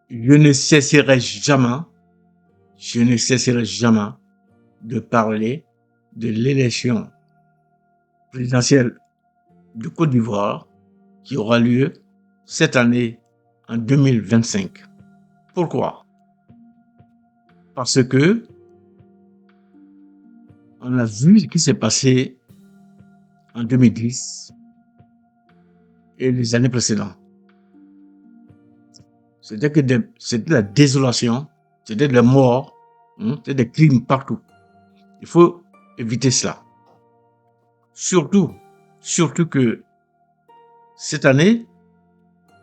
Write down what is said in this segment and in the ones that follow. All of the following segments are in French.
je ne cesserai jamais, je ne cesserai jamais de parler de l'élection présidentielle de Côte d'Ivoire qui aura lieu cette année en 2025. Pourquoi? Parce que on a vu ce qui s'est passé en 2010 et les années précédentes. C'était la désolation, c'était de la mort, c'était des crimes partout. Il faut éviter cela. Surtout que cette année,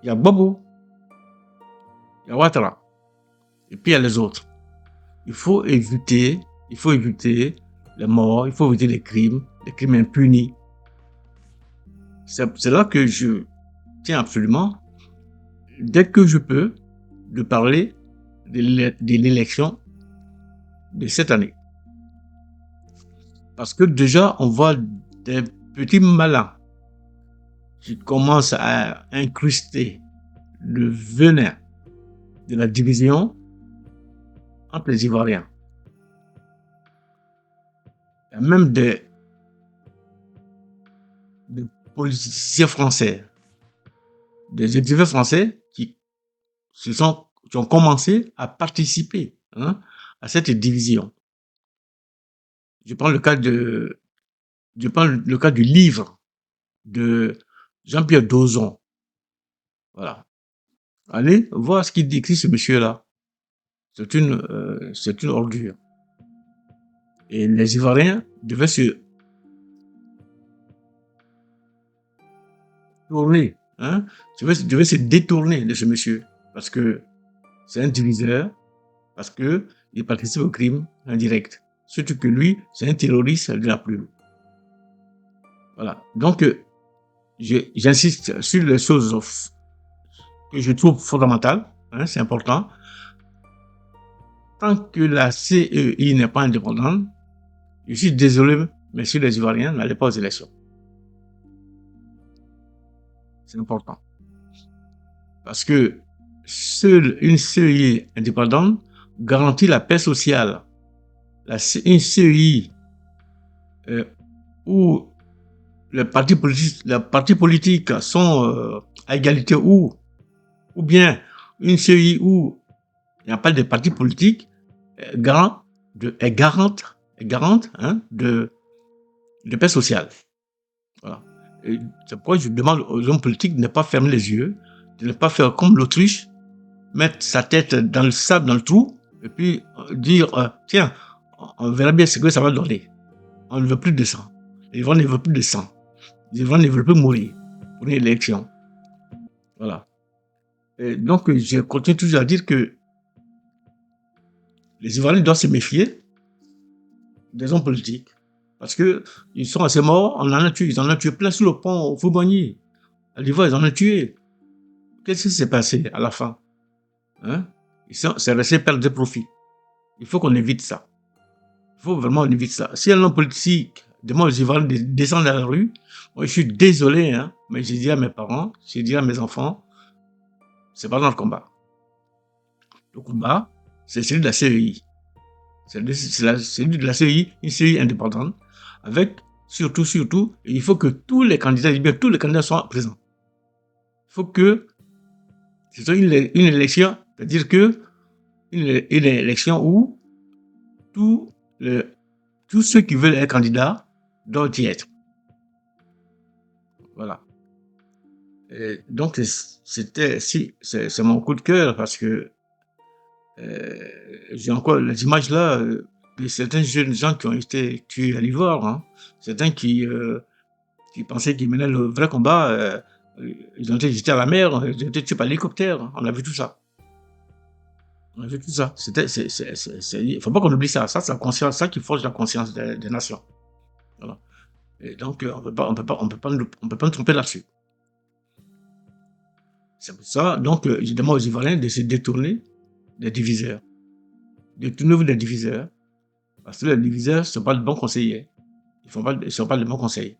il y a Bobo, il y a Ouattara, et puis il y a les autres. Il faut éviter les morts, il faut éviter les crimes impunis. C'est là que je tiens absolument, dès que je peux, de parler de l'élection de cette année. Parce que déjà, on voit des petits malins qui commencent à incruster le venin de la division entre les Ivoiriens. Il y a même des politiciens français, des écrivains français qui ont commencé à participer à cette division. Je prends le cas du livre de Jean-Pierre Dozon. Voilà. Allez voir ce qu'il décrit, ce monsieur-là. C'est une ordure. Et les Ivoiriens devaient se tourner, devaient se détourner de ce monsieur. Parce que c'est un diviseur, parce que il participe au crime indirect. Surtout que lui, c'est un terroriste de la plume. Voilà. Donc, j'insiste sur les choses que je trouve fondamentales, c'est important. Tant que la CEI n'est pas indépendante, je suis désolé, messieurs les Ivoiriens, n'allez pas aux élections. C'est important. Parce que seule une CEI indépendante garantit la paix sociale. Une CEI où les partis politiques sont à égalité ou bien une CEI où il n'y a pas de partis politiques est garante de paix sociale. Voilà. C'est pourquoi je demande aux hommes politiques de ne pas fermer les yeux, de ne pas faire comme l'Autriche, mettre sa tête dans le sable, dans le trou, et puis dire tiens, on verra bien ce que ça va donner. On ne veut plus de sang. Les gens ne veulent plus de sang. Les gens ne veulent plus mourir pour une élection. Voilà. Et donc, je continue toujours à dire que les Ivoiriens doivent se méfier des hommes politiques. Parce qu'ils sont assez morts, on en a tué. Ils en ont tué plein sur le pont au Foubagny. À l'Ivoire, ils en ont tué. Qu'est-ce qui s'est passé à la fin? C'est resté perdre des profits. Il faut qu'on évite ça. Il faut vraiment qu'on évite ça. Si un homme politique demande aux Ivoiriens de descendre dans la rue, moi je suis désolé, mais j'ai dit à mes parents, j'ai dit à mes enfants, c'est pas notre combat. Le combat, c'est celui de la CEI. C'est celui de la CEI, une CEI indépendante, avec surtout, il faut que tous les candidats soient présents. Il faut que ce soit une élection, c'est-à-dire que une élection où tous ceux qui veulent être candidats doivent y être. Voilà. Et donc, c'est mon coup de cœur parce que j'ai encore les images là de certains jeunes gens qui ont été tués à l'Ivoire. Certains qui pensaient qu'ils menaient le vrai combat, ils ont été jetés à la mer, ils ont été tués par l'hélicoptère. On a vu tout ça. On a vu tout ça. Il ne faut pas qu'on oublie ça. Ça, c'est la conscience, ça qui forge la conscience des nations. Voilà. Et donc, on peut pas nous tromper là-dessus. C'est pour ça, donc, je demande aux Ivoiriens de se détourner des diviseurs. Détournez-vous des diviseurs. Parce que les diviseurs ne sont pas de bons conseillers. Ils ne sont pas de bons conseillers.